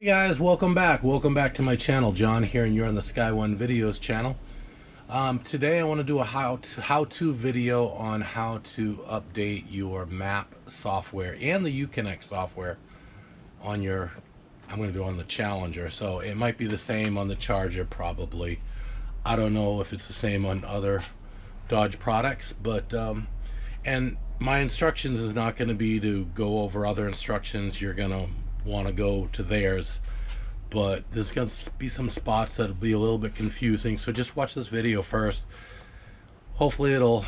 Hey guys, welcome back to my channel. John here, and you're on the Sky One Videos channel. Today I want to do a how-to video on how to update your map software and the Uconnect software on your, I'm going to do on the Challenger. So it might be the same on the Charger probably. I don't know if it's the same on other Dodge products, but and my instructions is not going to be to go over other instructions. You're going to want to go to theirs, but there's going to be some spots that'll be a little bit confusing, so just watch this video first. Hopefully it'll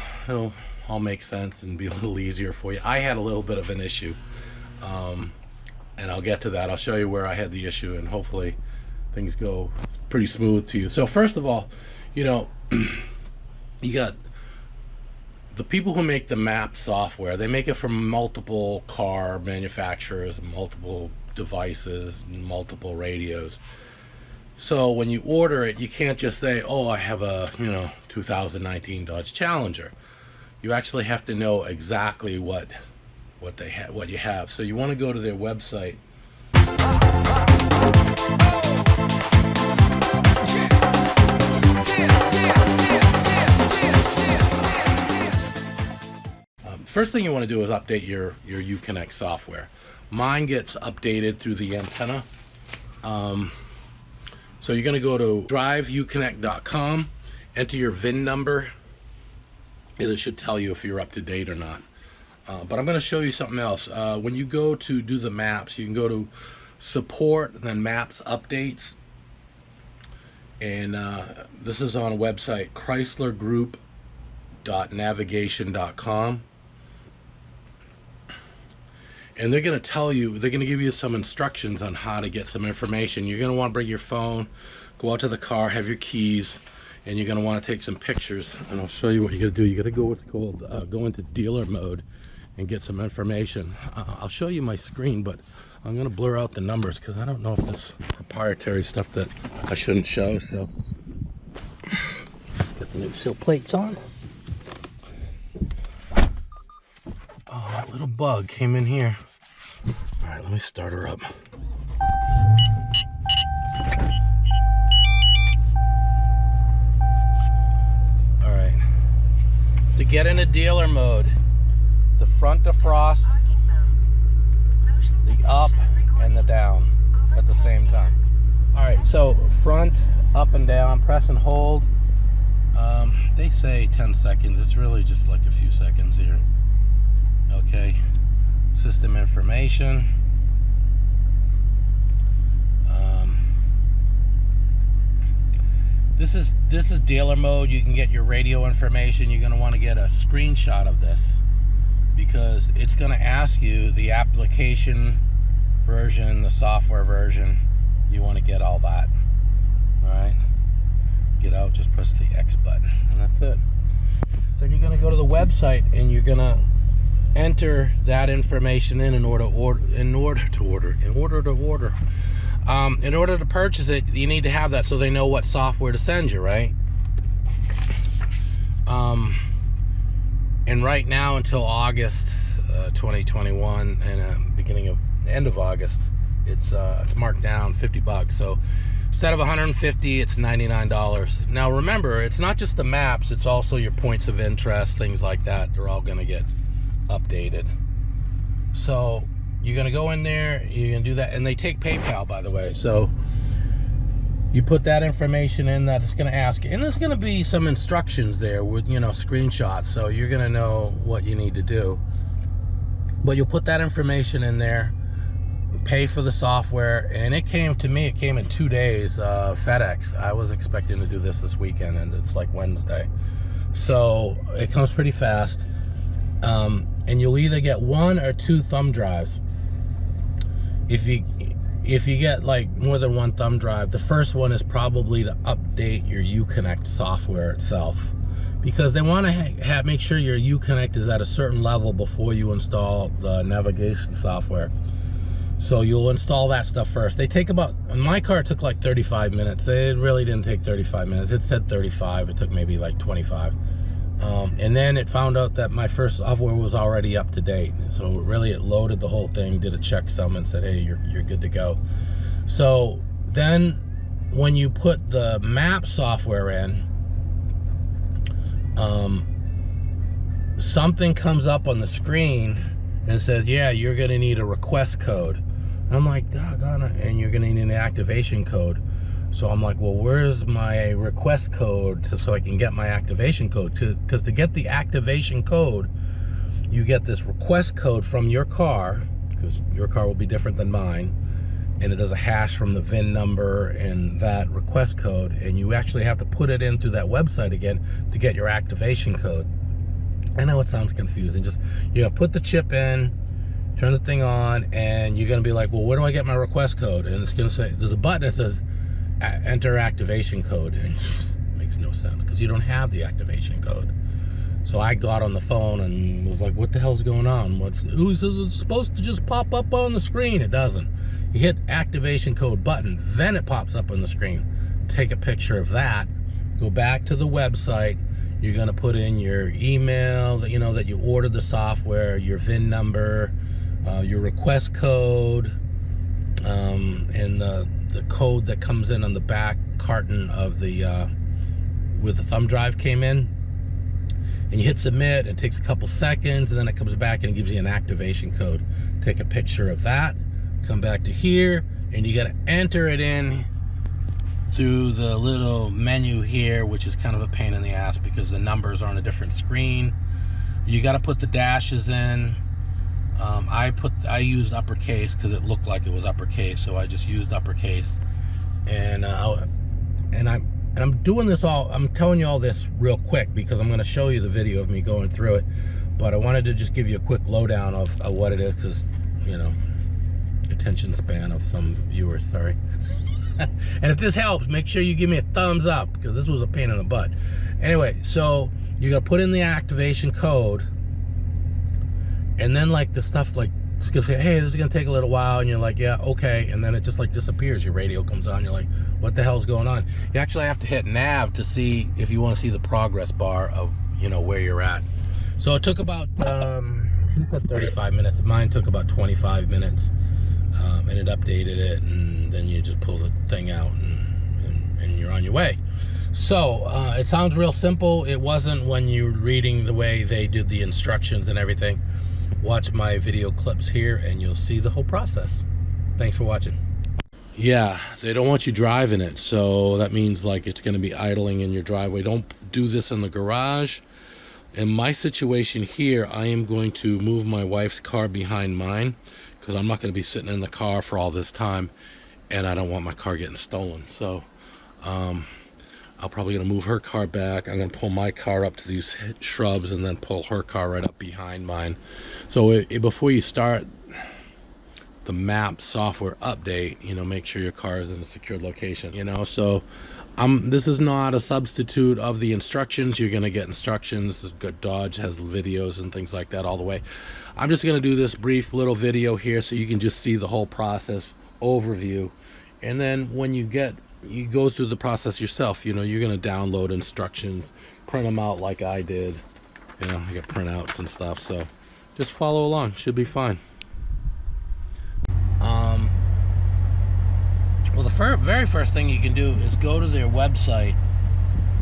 all make sense and be a little easier for you. I had a little bit of an issue, and I'll get to that. I'll show you where I had the issue, and hopefully things go pretty smooth to you. So first of all, you know, you got the people who make the map software. They make it from multiple car manufacturers, multiple devices, multiple radios. So when you order it, you can't just say, oh, I have a 2019 Dodge Challenger. You actually have to know exactly what you have. So you want to go to their website. First thing you want to do is update your Uconnect software. Mine gets updated through the antenna. So you're going to go to driveuconnect.com, enter your VIN number. It should tell you if you're up to date or not. But I'm going to show you something else. When you go to do the maps, you can go to support, then maps updates. And this is on a website, chryslergroup.navigation.com. And they're going to tell you, they're going to give you some instructions on how to get some information. You're going to want to bring your phone, go out to the car, have your keys, and you're going to want to take some pictures. And I'll show you what you got to do. You got to go what's called go into dealer mode and get some information. I'll show you my screen, but I'm going to blur out the numbers because I don't know if this proprietary stuff that I shouldn't show. So get the new seal plates on. Oh, that little bug came in here. All right, let me start her up. All right. To get into dealer mode, the front defrost, the up and the down at the same time. All right, so front, up and down, press and hold. They say 10 seconds. It's really just like a few seconds here. Okay, system information. This is dealer mode. You can get your radio information. You're going to want to get a screenshot of this because it's going to ask you the application version, the software version. You want to get all that. All right, get out, just press the X button, and that's it. Then you're going to go to the website and you're going to enter that information in order to purchase it. You need to have that so they know what software to send you, right? And right now until August 2021 and end of August, it's marked down $50. So instead of $150, it's $99. Now remember, it's not just the maps, it's also your points of interest, things like that. They're all going to get updated. So you're gonna go in there, you're gonna do that, and they take PayPal, by the way. So you put that information in that it's gonna ask you, and there's gonna be some instructions there with screenshots, so you're gonna know what you need to do. But you'll put that information in there, pay for the software, and it came in 2 days. FedEx. I was expecting to do this weekend, and it's like Wednesday, so it comes pretty fast. And you'll either get 1 or 2 thumb drives. If you get like more than 1 thumb drive, the first one is probably to update your Uconnect software itself, because they want to make sure your Uconnect is at a certain level before you install the navigation software. So you'll install that stuff first. They take about, in my car it took like 35 minutes. It really didn't take 35 minutes. It said 35. It took maybe like 25. And then it found out that my first software was already up to date. So really it loaded the whole thing, did a checksum and said, hey, you're good to go. So then when you put the map software in, something comes up on the screen and says, yeah, you're gonna need a request code. And I'm like, doggone it, and you're gonna need an activation code. So I'm like, well, where's my request code so I can get my activation code? Because to get the activation code, you get this request code from your car, because your car will be different than mine, and it does a hash from the VIN number and that request code, and you actually have to put it in through that website again to get your activation code. I know it sounds confusing. Just, you're gonna put the chip in, turn the thing on, and you're gonna be like, well, where do I get my request code? And it's gonna say, there's a button that says enter activation code, and it makes no sense because you don't have the activation code. So I got on the phone and was like, what the hell's going on? Who says it's supposed to just pop up on the screen? It doesn't. You hit activation code button, then it pops up on the screen. Take a picture of that, go back to the website. You're gonna put in your email that that you ordered the software, your VIN number, your request code, and the code that comes in on the back carton of the where the thumb drive came in. And you hit submit. It takes a couple seconds, and then it comes back and gives you an activation code. Take a picture of that, come back to here, and you got to enter it in through the little menu here, which is kind of a pain in the ass because the numbers are on a different screen. You got to put the dashes in. I used uppercase because it looked like it was uppercase, so I just used uppercase. And I'm doing this all, I'm telling you all this real quick because I'm going to show you the video of me going through it, but I wanted to just give you a quick lowdown of what it is, because attention span of some viewers, sorry. And if this helps, make sure you give me a thumbs up, because this was a pain in the butt. Anyway, so you got to put in the activation code, and then like the stuff like it's gonna say, hey, this is gonna take a little while, and you're like, yeah, okay, and then it just like disappears. Your radio comes on, you're like, what the hell's going on? You actually have to hit nav to see if you want to see the progress bar of where you're at. So it took about 35 minutes. Mine took about 25 minutes, and it updated it, and then you just pull the thing out and you're on your way. So it sounds real simple. It wasn't when you're reading the way they did the instructions and everything. Watch my video clips here and you'll see the whole process. Thanks for watching. Yeah, they don't want you driving it, so that means like it's going to be idling in your driveway. Don't do this in the garage. In my situation here, I am going to move my wife's car behind mine because I'm not going to be sitting in the car for all this time, and I don't want my car getting stolen. So I'm probably going to move her car back. I'm going to pull my car up to these shrubs and then pull her car right up behind mine. So before you start the map software update, make sure your car is in a secured location, so this is not a substitute of the instructions. You're going to get instructions. Dodge has videos and things like that all the way. I'm just going to do this brief little video here so you can just see the whole process overview, and then when you go through the process yourself. You're going to download instructions, print them out like I did. I got printouts and stuff, so just follow along. Should be fine. Well, the very first thing you can do is go to their website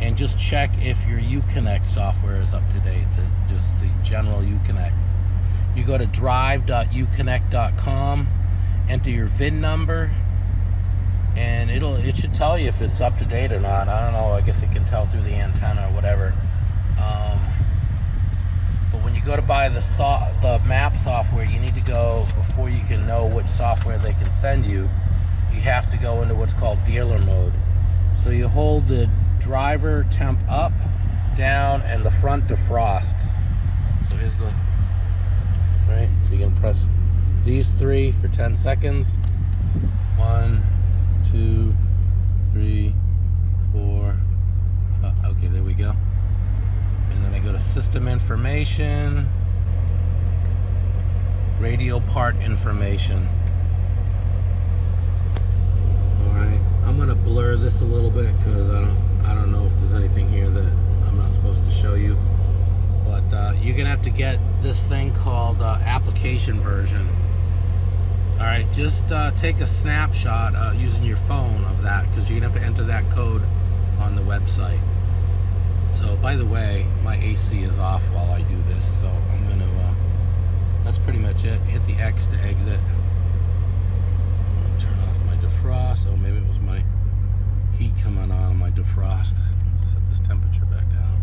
and just check if your Uconnect software is up to date, just the general Uconnect. You go to drive.uconnect.com, enter your VIN number, and it should tell you if it's up to date or not. I don't know, I guess it can tell through the antenna or whatever. But when you go to buy the map software, you need to go, before you can know which software they can send you, you have to go into what's called dealer mode. So you hold the driver temp up, down, and the front defrost. So here's the, right, so you can press these three for 10 seconds. 1, 2, 3, 4, okay, there we go. And then I go to system information, radio part information. Alright, I'm gonna blur this a little bit because I don't know if there's anything here that I'm not supposed to show you. But you're gonna have to get this thing called application version. All right, just take a snapshot using your phone of that, because you're gonna have to enter that code on the website. So, by the way, my AC is off while I do this, so I'm gonna, that's pretty much it. Hit the X to exit. Turn off my defrost. Oh, maybe it was my heat coming on my defrost. Set this temperature back down.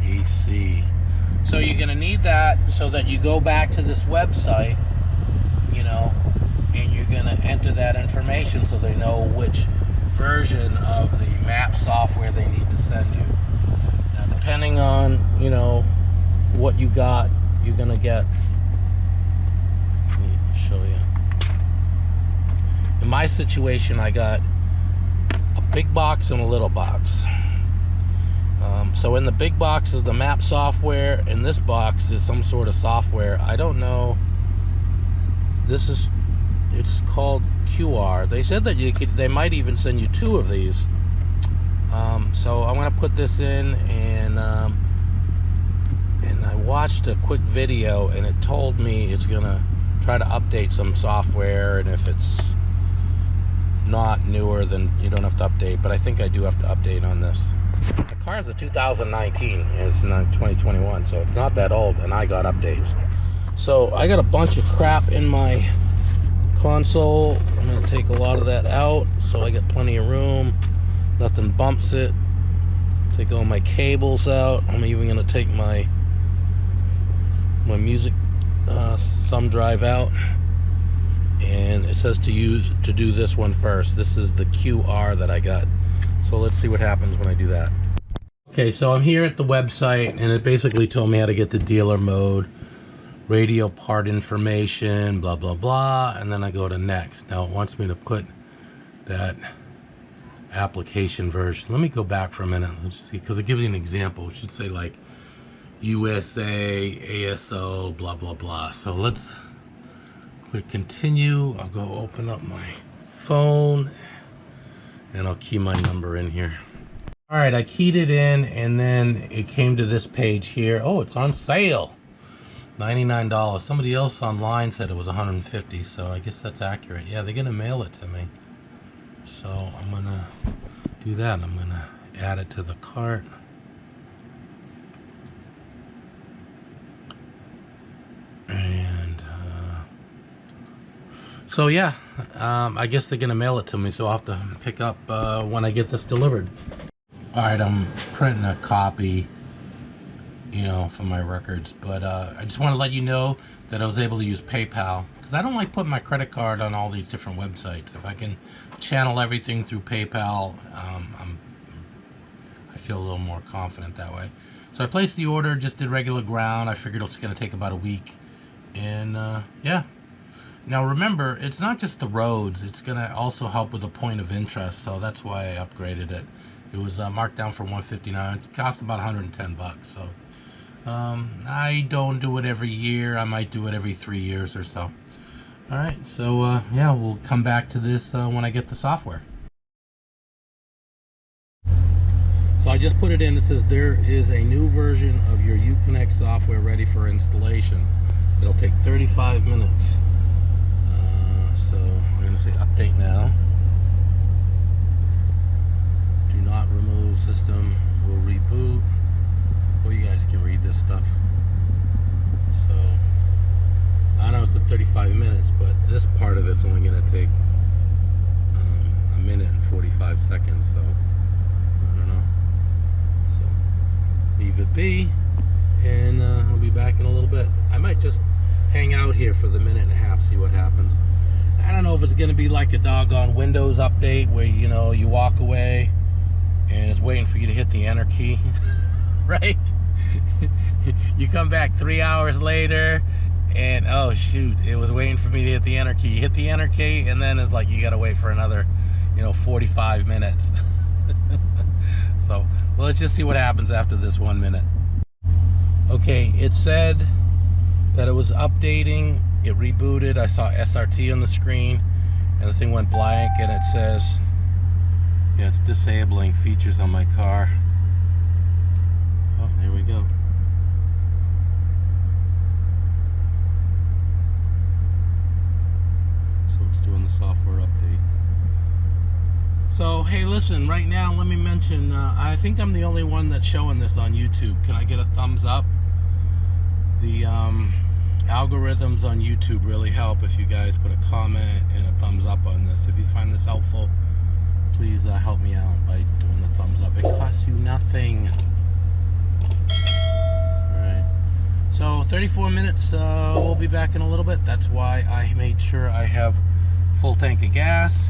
AC. So you're gonna need that so that you go back to this website, you know, and you're gonna enter that information so they know which version of the map software they need to send you. Now, depending on, you know, what you got, you're gonna get. Let me show you. In my situation, I got a big box and a little box. So in the big box is the map software, and this box is some sort of software. I don't know. It's called QR. They said that they might even send you 2 of these. So I'm gonna put this in, and I watched a quick video, and it told me it's gonna try to update some software, and if it's not newer, then you don't have to update. But I think I do have to update on this. The car is a 2019, and it's not 2021, so it's not that old, and I got updates. So I got a bunch of crap in my console. I'm gonna take a lot of that out so I get plenty of room, nothing bumps it. Take all my cables out. I'm even gonna take my music thumb drive out, and it says to do this one first. This is the QR that I got, so let's see what happens when I do that. Okay, so I'm here at the website, and it basically told me how to get the dealer mode, radio part information, blah blah blah, and then I go to next. Now it wants me to put that application version. Let me go back for a minute. Let's see, because it gives you an example. It should say like USA, ASO, blah blah blah. So let's click continue. I'll go open up my phone, and I'll key my number in here. All right, I keyed it in, and then it came to this page here. Oh, it's on sale. $99. Somebody else online said it was $150, so I guess that's accurate. Yeah, they're gonna mail it to me. So I'm gonna do that. I'm gonna add it to the cart. And so yeah, I guess they're gonna mail it to me, so I'll have to pick up when I get this delivered. All right, I'm printing a copy, you know, for my records, but I just want to let you know that I was able to use PayPal, because I don't like putting my credit card on all these different websites. If I can channel everything through PayPal, I feel a little more confident that way. So I placed the order, just did regular ground. I figured it's going to take about a week, and yeah. Now remember, it's not just the roads, it's going to also help with the point of interest, so that's why I upgraded it. It was marked down for $159. It cost about 110 bucks. So I don't do it every year. I might do it every 3 years or so. All right, so yeah, we'll come back to this when I get the software. So I just put it in. It says there is a new version of your Uconnect software ready for installation. It'll take 35 minutes. So we're going to say update now. Do not remove system, will reboot. Well, you guys can read this stuff. So I know it's at 35 minutes, but this part of it's only going to take a minute and 45 seconds. So I don't know. So leave it be, and I'll be back in a little bit. I might just hang out here for the minute and a half, see what happens. I don't know if it's going to be like a doggone Windows update where, you know, you walk away and it's waiting for you to hit the enter key, right? You come back 3 hours later and, oh shoot, it was waiting for me to hit the enter key. You hit the enter key, and then it's like you got to wait for another, you know, 45 minutes. So, well, let's just see what happens after this 1 minute. Okay, it said that it was updating. It rebooted. I saw SRT on the screen, and the thing went blank, and it says, yeah, it's disabling features on my car. Oh, there we go. software update. So, hey, listen, right now, let me mention, I think I'm the only one that's showing this on YouTube. Can I get a thumbs up? The algorithms on YouTube really help if you guys put a comment and a thumbs up on this. If you find this helpful, please help me out by doing the thumbs up. It costs you nothing. Alright. So, 34 minutes, we'll be back in a little bit. That's why I made sure I have full tank of gas.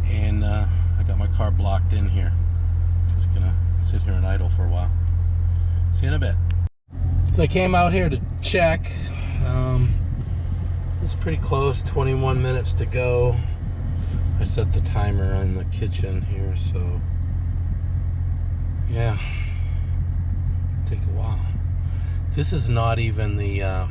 And I got my car blocked in here. Just gonna sit here and idle for a while. See you in a bit. So I came out here to check. It's pretty close, 21 minutes to go. I set the timer in the kitchen here, so yeah, take a while. This is not even the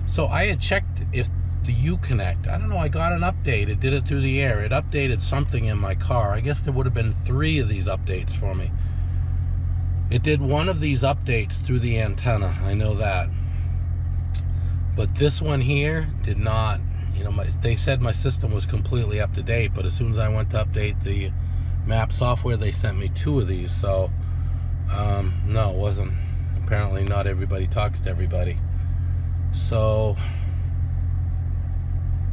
so I had checked if the Uconnect, I don't know, I got an update. It did it through the air. It updated something in my car. I guess there would have been 3 of these updates for me. It did one of these updates through the antenna, I know that. But this one here did not. You know, they said my system was completely up to date, but as soon as I went to update the map software, they sent me 2 of these. So, no, it wasn't. Apparently not everybody talks to everybody. So,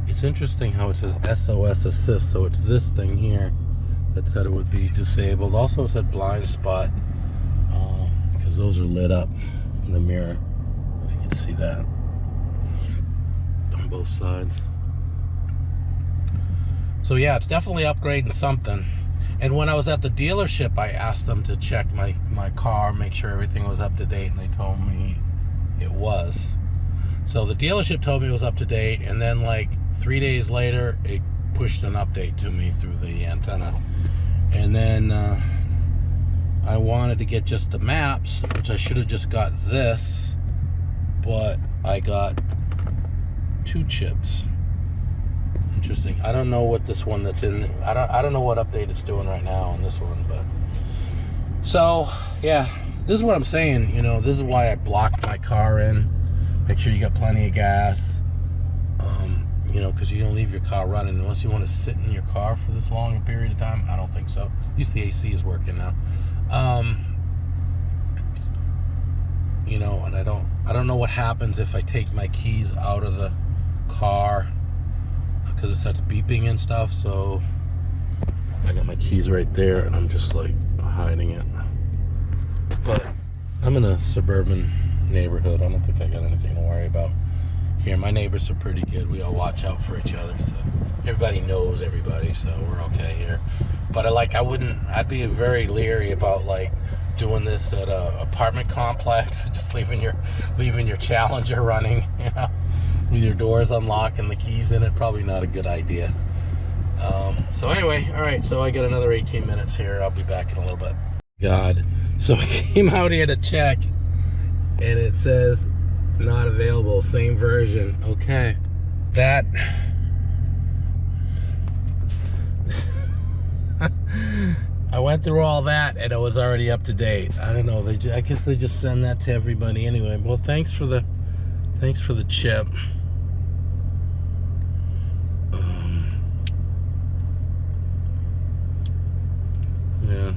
it's interesting how it says SOS assist. So it's this thing here that said it would be disabled. Also it said blind spot, because those are lit up in the mirror, if you can see that, on both sides. So yeah, it's definitely upgrading something. And when I was at the dealership, I asked them to check my car, make sure everything was up to date, and they told me it was. So the dealership told me it was up to date, and then like 3 days later, it pushed an update to me through the antenna. And then I wanted to get just the maps, which I should have just got this, but I got 2 chips. Interesting. I don't know what this one that's in. I don't know what update it's doing right now on this one, but so yeah, this is what I'm saying. You know, this is why I blocked my car in. Make sure you got plenty of gas. You know, because you don't leave your car running unless you want to sit in your car for this long a period of time. I don't think so. At least the AC is working now. You know, and I don't know what happens if I take my keys out of the car, because it starts beeping and stuff. So I got my keys right there, and I'm just like hiding it. But I'm in a suburban neighborhood. I don't think I got anything to worry about here. My neighbors are pretty good. We all watch out for each other, so everybody knows everybody, so we're okay here. But I'd be very leery about like doing this at a apartment complex, just leaving your Challenger running, you know, with your doors unlocked and the keys in it. Probably not a good idea. So anyway, all right, so I got another 18 minutes here. I'll be back in a little bit. God, so I came out here to check, and it says not available, same version. Okay, that I went through all that and it was already up to date. I don't know, I guess they just send that to everybody anyway. Well, thanks for the chip. Yeah,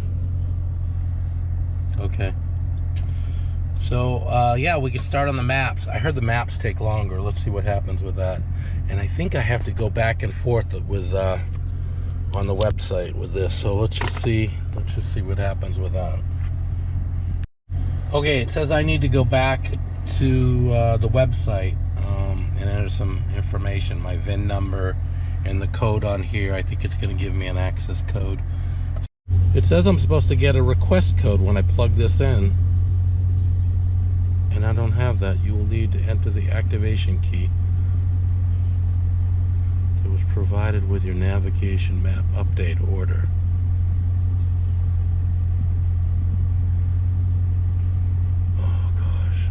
okay. So, yeah, we can start on the maps. I heard the maps take longer. Let's see what happens with that. And I think I have to go back and forth with on the website with this. So let's just see what happens with that. Okay, it says I need to go back to the website and enter some information, my VIN number and the code on here. I think it's going to give me an access code. It says I'm supposed to get a request code when I plug this in, and I don't have that. You will need to enter the activation key that was provided with your navigation map update order. Oh gosh.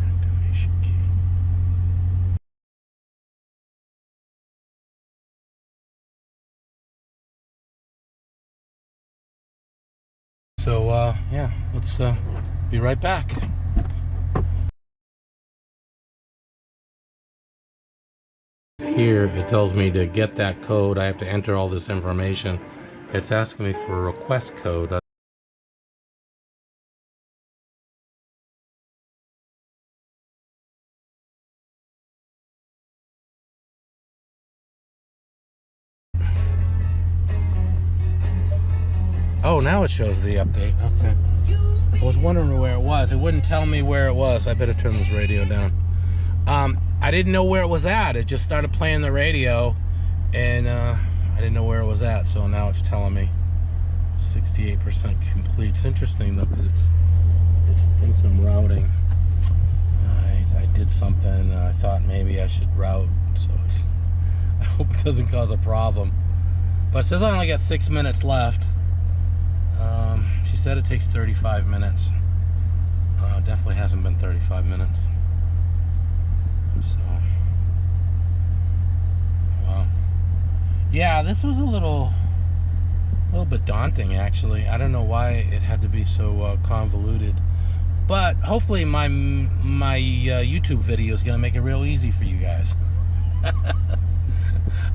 Activation key. So yeah, let's be right back. here, it tells me to get that code. I have to enter all this information. It's asking me for a request code. Oh, now it shows the update. Okay. I was wondering where it was. It wouldn't tell me where it was. I better turn this radio down. I didn't know where it was at. It just started playing the radio, and I didn't know where it was at. So now it's telling me 68% complete. It's interesting though, because it thinks I'm routing. I did something. I thought maybe I should route. So I hope it doesn't cause a problem. But it says I only got 6 minutes left. She said it takes 35 minutes. Definitely hasn't been 35 minutes. So, wow. Yeah, this was a little bit daunting, actually. I don't know why it had to be so convoluted, but hopefully my YouTube video is gonna make it real easy for you guys.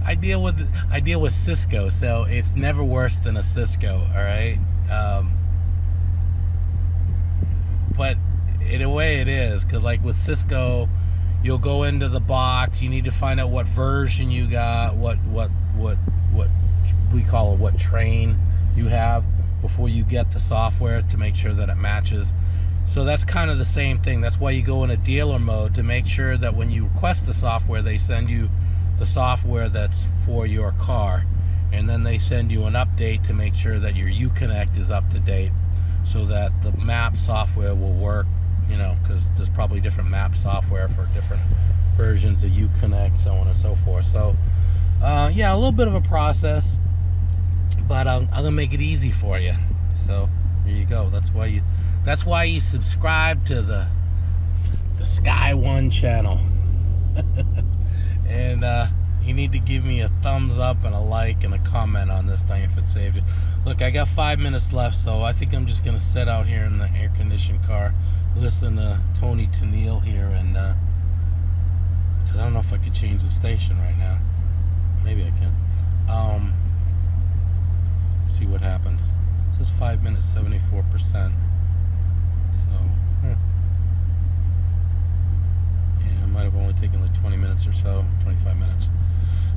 I deal with Cisco, so it's never worse than a Cisco. All right. But in a way it is, because like with Cisco, you'll go into the box, you need to find out what version you got, what we call it, what train you have, before you get the software to make sure that it matches. So that's kind of the same thing. That's why you go in a dealer mode, to make sure that when you request the software, they send you the software that's for your car, and then they send you an update to make sure that your Uconnect is up to date, so that the map software will work, you know, because there's probably different map software for different versions of Uconnect, so on and so forth. So yeah, a little bit of a process, but I'm gonna make it easy for you. So there you go. That's why you subscribe to the Sky One channel. And you need to give me a thumbs up and a like and a comment on this thing if it saved you. Look, I got 5 minutes left, so I think I'm just gonna sit out here in the air-conditioned car, listen to Tony Tennille here, and because I don't know if I could change the station right now. Maybe I can. See what happens. It says 5 minutes, 74%. Might have only taken like 20 minutes or so, 25 minutes.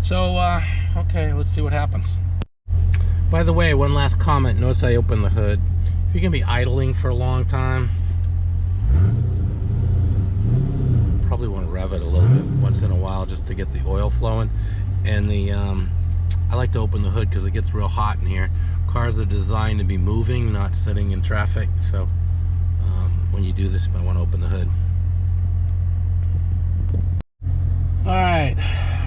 So, okay, let's see what happens. By the way, one last comment. Notice I opened the hood. If you're going to be idling for a long time, probably want to rev it a little bit once in a while just to get the oil flowing. And I like to open the hood because it gets real hot in here. Cars are designed to be moving, not sitting in traffic. So, when you do this, you might want to open the hood. Alright,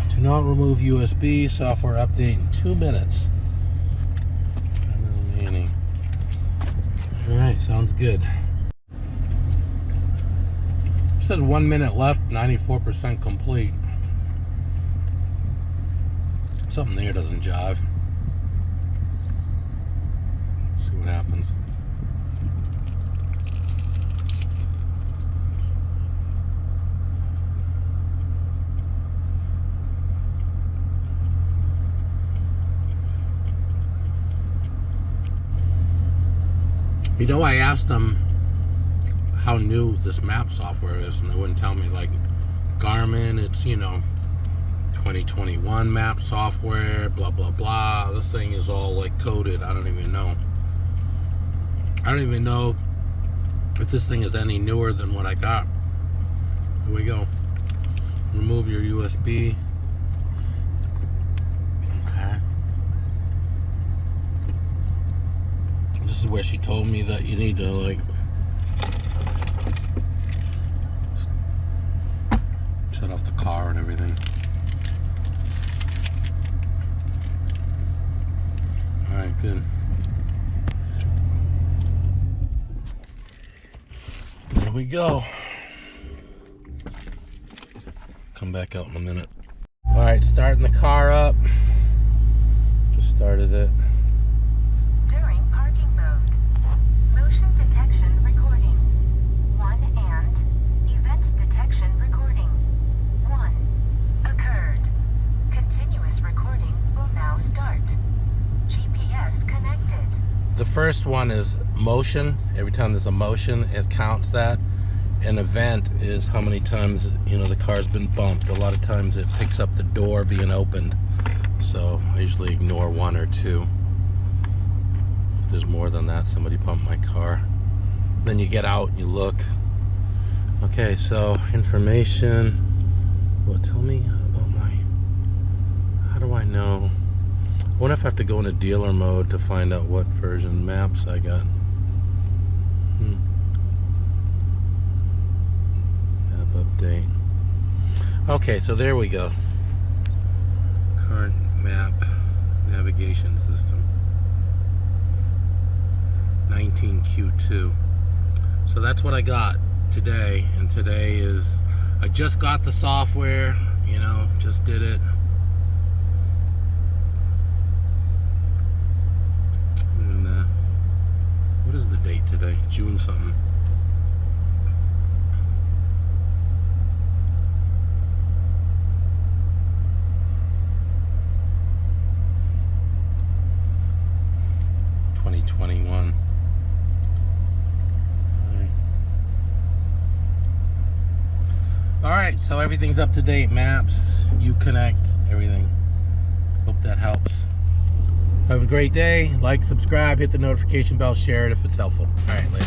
do not remove USB, software update in 2 minutes. Alright, sounds good. It says 1 minute left, 94% complete. Something there doesn't jive. Let's see what happens. You know, I asked them how new this map software is, and they wouldn't tell me. Like Garmin, it's, you know, 2021 map software, blah blah blah. This thing is all like coded. I don't even know. I don't even know if this thing is any newer than what I got. Here we go. Remove your USB. Okay. This is where she told me that you need to like shut off the car and everything. Alright, good. There we go. Come back out in a minute. Alright, starting the car up. Just started it. During parking mode. Motion detection recording. 1 and event detection recording. 1 occurred. first one is motion. Every time there's a motion, it counts that. An event is how many times, you know, the car's been bumped. A lot of times it picks up the door being opened. So I usually ignore 1 or 2. If there's more than that, somebody bumped my car. Then you get out and you look. Okay, so information. Well, tell me about my, how do I know? I wonder if I have to go into dealer mode to find out what version maps I got. App update. Okay, so there we go. Current map navigation system. 19Q2. So that's what I got today, and today is, I just got the software, you know, just did it. And what is the date today? June something. '21. All right, so everything's up to date. Maps, Uconnect, everything. Hope that helps. Have a great day. Like, subscribe, hit the notification bell, share it if it's helpful. All right, later.